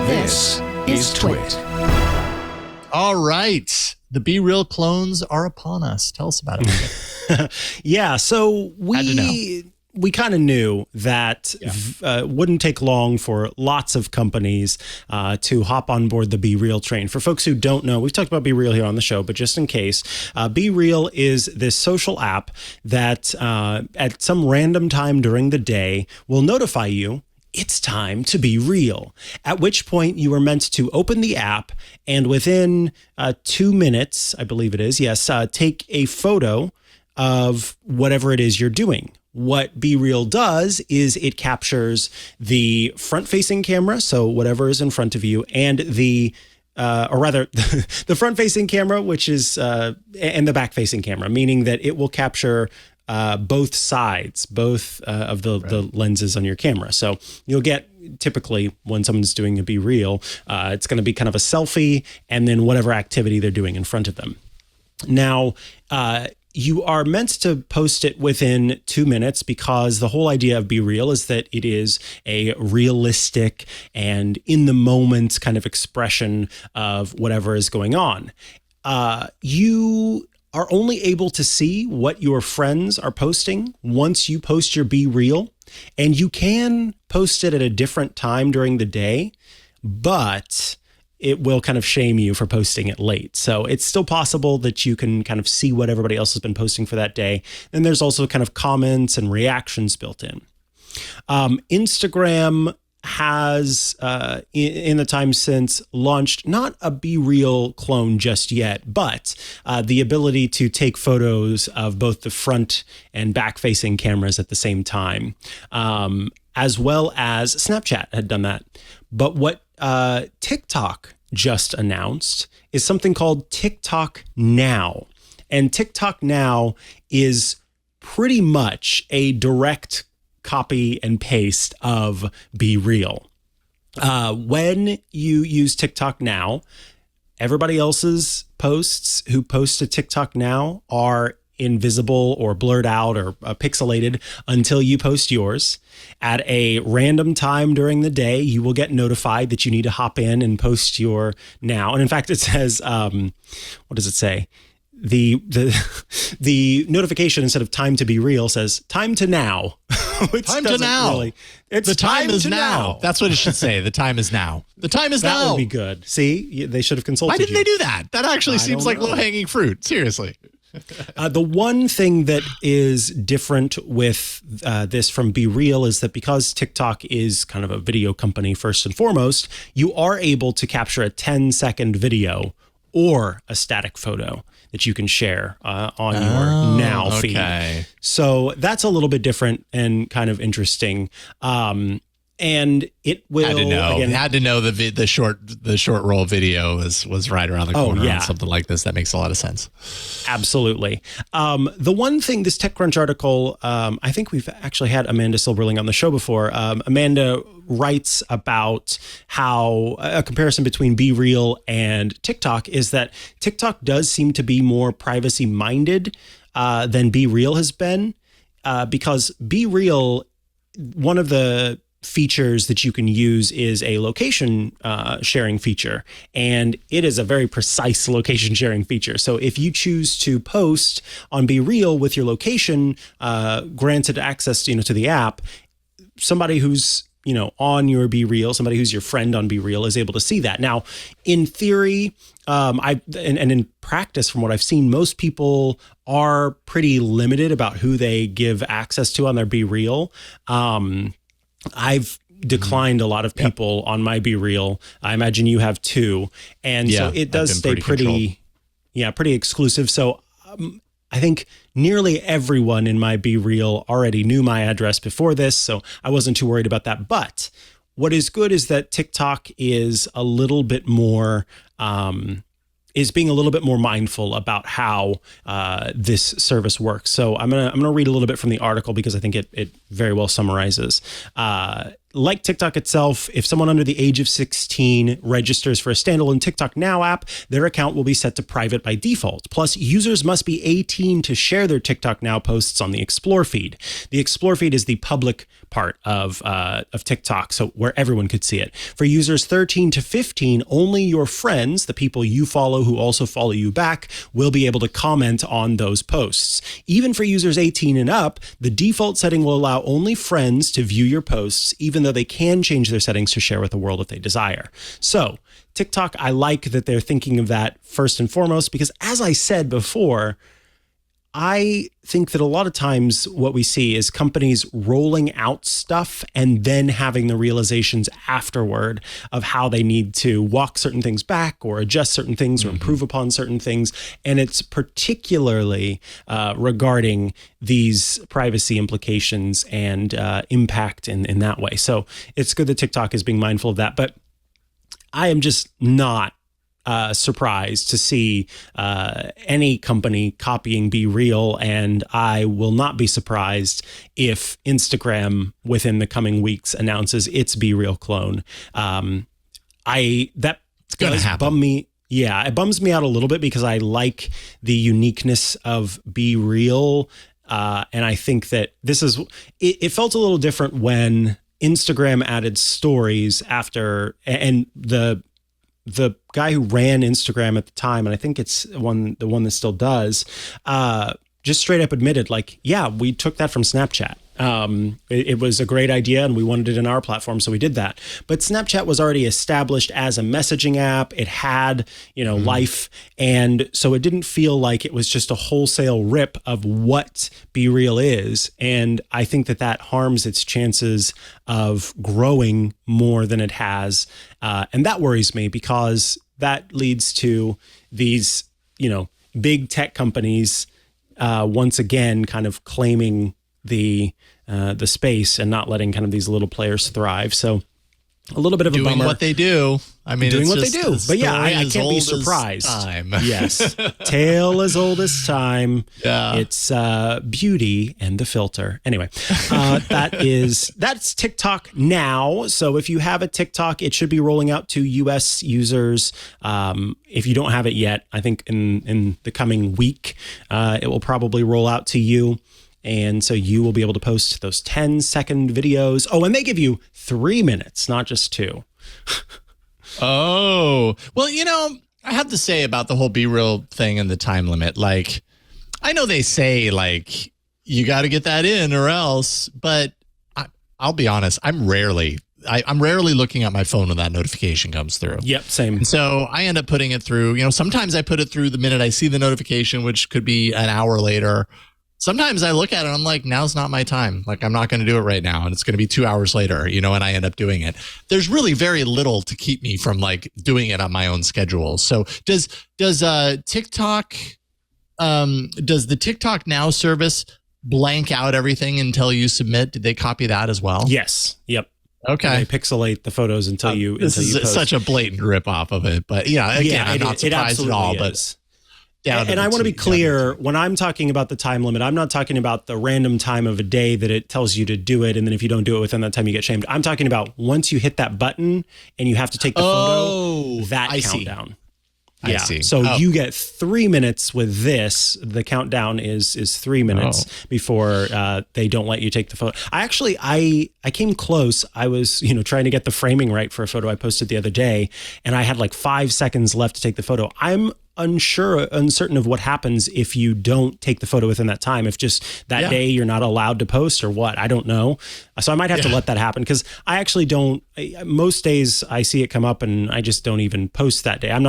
This is TWiT. All right. The BeReal clones are upon us. Tell us about it. Yeah, so we kind of knew that wouldn't take long for lots of companies to hop on board the BeReal train. For folks who don't know, we've talked about BeReal here on the show, but just in case, BeReal is this social app that at some random time during the day will notify you it's time to be real, at which point you are meant to open the app and within 2 minutes, I believe it is, take a photo of whatever it is you're doing. What BeReal does is it captures the front-facing camera, so whatever is in front of you, and the front-facing camera, which is and the back-facing camera, meaning that it will capture both sides, both of the lenses on your camera. So you'll get typically when someone's doing a BeReal, it's going to be kind of a selfie and then whatever activity they're doing in front of them. Now, you are meant to post it within 2 minutes because the whole idea of BeReal is that it is a realistic and in the moment kind of expression of whatever is going on. You are only able to see what your friends are posting once you post your BeReal, and you can post it at a different time during the day, but it will kind of shame you for posting it late. So it's still possible that you can kind of see what everybody else has been posting for that day. Then there's also kind of comments and reactions built in. Instagram has, in the time since, launched not a BeReal clone just yet, but the ability to take photos of both the front and back-facing cameras at the same time, as well as Snapchat had done that. But what TikTok just announced is something called TikTok Now. And TikTok Now is pretty much a direct copy and paste of BeReal. When you use TikTok Now, everybody else's posts who post to TikTok Now are invisible or blurred out or pixelated until you post yours. At a random time during the day, you will get notified that you need to hop in and post your now. And in fact, it says, what does it say? The notification instead of time to be real says time to now. Time to now. Really, it's the time is now. That's what it should say. The time is now. The time is now. That would be good. See, they should have consulted Why didn't you. they do that? That actually seems like low-hanging fruit. Seriously. The one thing that is different with this from BeReal is that because TikTok is kind of a video company first and foremost, you are able to capture a 10-second video or a static photo that you can share on your Now feed. So that's a little bit different and kind of interesting. And it will had to know the short roll video was right around the corner on something like this. That makes a lot of sense. Absolutely. The one thing, this TechCrunch article, I think we've actually had Amanda Silberling on the show before. Amanda writes about how a comparison between BeReal and TikTok is that TikTok does seem to be more privacy minded than BeReal has been, because BeReal, one of the features that you can use is a location sharing feature, and it is a very precise location sharing feature. So if you choose to post on BeReal with your location granted access to the app, somebody who's on your BeReal, somebody who's your friend on BeReal is able to see that. Now, in theory, and in practice, from what I've seen, most people are pretty limited about who they give access to on their BeReal. I've declined a lot of people on my BeReal. I imagine you have too. And so it does stay pretty exclusive. So I think nearly everyone in my BeReal already knew my address before this, so I wasn't too worried about that. But what is good is that TikTok is a little bit more is being a little bit more mindful about how this service works. So I'm gonna read a little bit from the article because I think it very well summarizes. Like TikTok itself, if someone under the age of 16 registers for a standalone TikTok Now app, their account will be set to private by default. Plus, users must be 18 to share their TikTok Now posts on the Explore feed. The Explore feed is the public part of TikTok, so where everyone could see it. For users 13 to 15, only your friends, the people you follow who also follow you back, will be able to comment on those posts. Even for users 18 and up, the default setting will allow only friends to view your posts, even though they can change their settings to share with the world if they desire. So TikTok, I like that they're thinking of that first and foremost, because as I said before, I think that a lot of times what we see is companies rolling out stuff and then having the realizations afterward of how they need to walk certain things back or adjust certain things or improve upon certain things. And it's particularly regarding these privacy implications and impact in that way. So it's good that TikTok is being mindful of that. But I am just not surprised to see any company copying BeReal, and I will not be surprised if Instagram within the coming weeks announces its BeReal clone. That does bum me. Yeah, it bums me out a little bit because I like the uniqueness of BeReal, and I think that this is. It felt a little different when Instagram added stories after, and the guy who ran Instagram at the time, and I think it's the one that still does, just straight up admitted, like, yeah, we took that from Snapchat. It was a great idea and we wanted it in our platform, so we did that. But Snapchat was already established as a messaging app. It had, life. And so it didn't feel like it was just a wholesale rip of what BeReal is. And I think that harms its chances of growing more than it has. And that worries me because that leads to these, big tech companies once again kind of claiming the space and not letting kind of these little players thrive. So a little bit of a bummer. Doing what they do. I mean, doing what they do. But yeah, I can't be surprised. Yes. Tale as old as time. Yeah. It's beauty and the filter. Anyway, that's TikTok now. So if you have a TikTok, it should be rolling out to US users. If you don't have it yet, I think in the coming week, it will probably roll out to you. And so you will be able to post those 10-second videos. Oh, and they give you 3 minutes, not just 2. Oh, well, I have to say about the whole BeReal thing and the time limit. Like, I know they say, like, you got to get that in or else. But I'll be honest, I'm rarely looking at my phone when that notification comes through. Yep, same. And so I end up putting it through. Sometimes I put it through the minute I see the notification, which could be an hour later. Sometimes I look at it and I'm like, now's not my time. Like, I'm not going to do it right now. And it's going to be 2 hours later, and I end up doing it. There's really very little to keep me from like doing it on my own schedule. So does TikTok, does the TikTok Now service blank out everything until you submit? Did they copy that as well? Yes. Yep. Okay. They pixelate the photos until you This is post. Such a blatant rip off of it. But again, I'm not surprised at all. But and I want to be clear, when I'm talking about the time limit, I'm not talking about the random time of a day that it tells you to do it, and then if you don't do it within that time, you get shamed. I'm talking about once you hit that button and you have to take the photo, that countdown. I see. So you get 3 minutes with this. The countdown is 3 minutes before they don't let you take the photo. I came close. I was, trying to get the framing right for a photo I posted the other day, and I had like 5 seconds left to take the photo. I'm uncertain of what happens if you don't take the photo within that time. If just that day you're not allowed to post or what, I don't know. So I might have to let that happen because I actually don't. Most days I see it come up and I just don't even post that day. I'm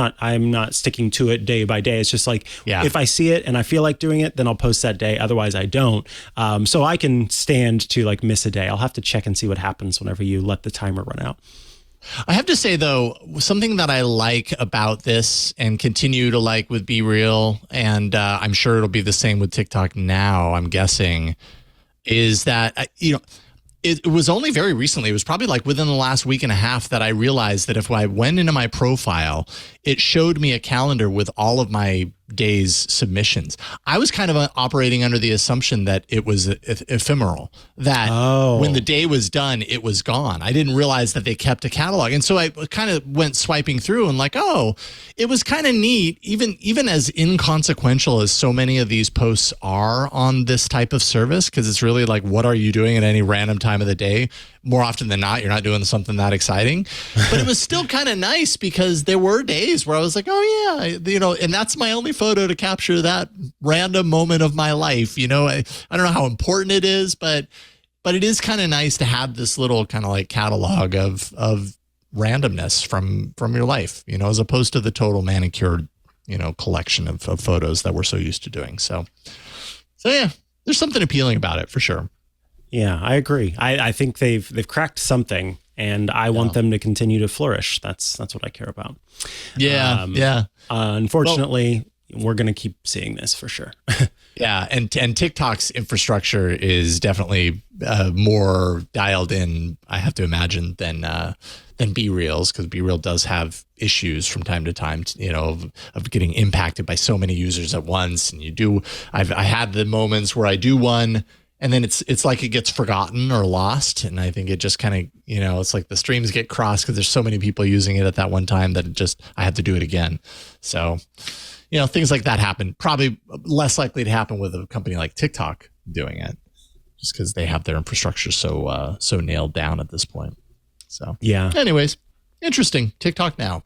not sticking to it day by day. It's just like if I see it and I feel like doing it, then I'll post that day. Otherwise I don't. So I can stand to like miss a day. I'll have to check and see what happens whenever you let the timer run out. I have to say, though, something that I like about this and continue to like with BeReal, and I'm sure it'll be the same with TikTok now, I'm guessing, is that, it was only very recently, it was probably like within the last week and a half that I realized that if I went into my profile, it showed me a calendar with all of my day's submissions. I was kind of operating under the assumption that it was ephemeral, that when the day was done, it was gone. I didn't realize that they kept a catalog. And so I kind of went swiping through and like, oh, it was kind of neat, even as inconsequential as so many of these posts are on this type of service, because it's really like, what are you doing at any random time of the day? More often than not, you're not doing something that exciting. But it was still kind of nice because there were days where I was like, oh yeah, you know, and that's my only photo to capture that random moment of my life. You know, I don't know how important it is, but it is kind of nice to have this little kind of like catalog of randomness from your life, you know, as opposed to the total manicured, you know, collection of photos that we're so used to doing. So yeah, there's something appealing about it for sure. Yeah, I agree. I think they've cracked something, and I want them to continue to flourish. That's what I care about. Yeah. Unfortunately, we're going to keep seeing this for sure. Yeah, and TikTok's infrastructure is definitely more dialed in, I have to imagine, than BeReal's, because BeReal does have issues from time to time, you know, of getting impacted by so many users at once. And I had the moments where I do one, and then it's like it gets forgotten or lost. And I think it just kind of, you know, it's like the streams get crossed because there's so many people using it at that one time that I have to do it again. So, you know, things like that happen. Probably less likely to happen with a company like TikTok doing it, just because they have their infrastructure so nailed down at this point. So, yeah. Anyways, interesting. TikTok now.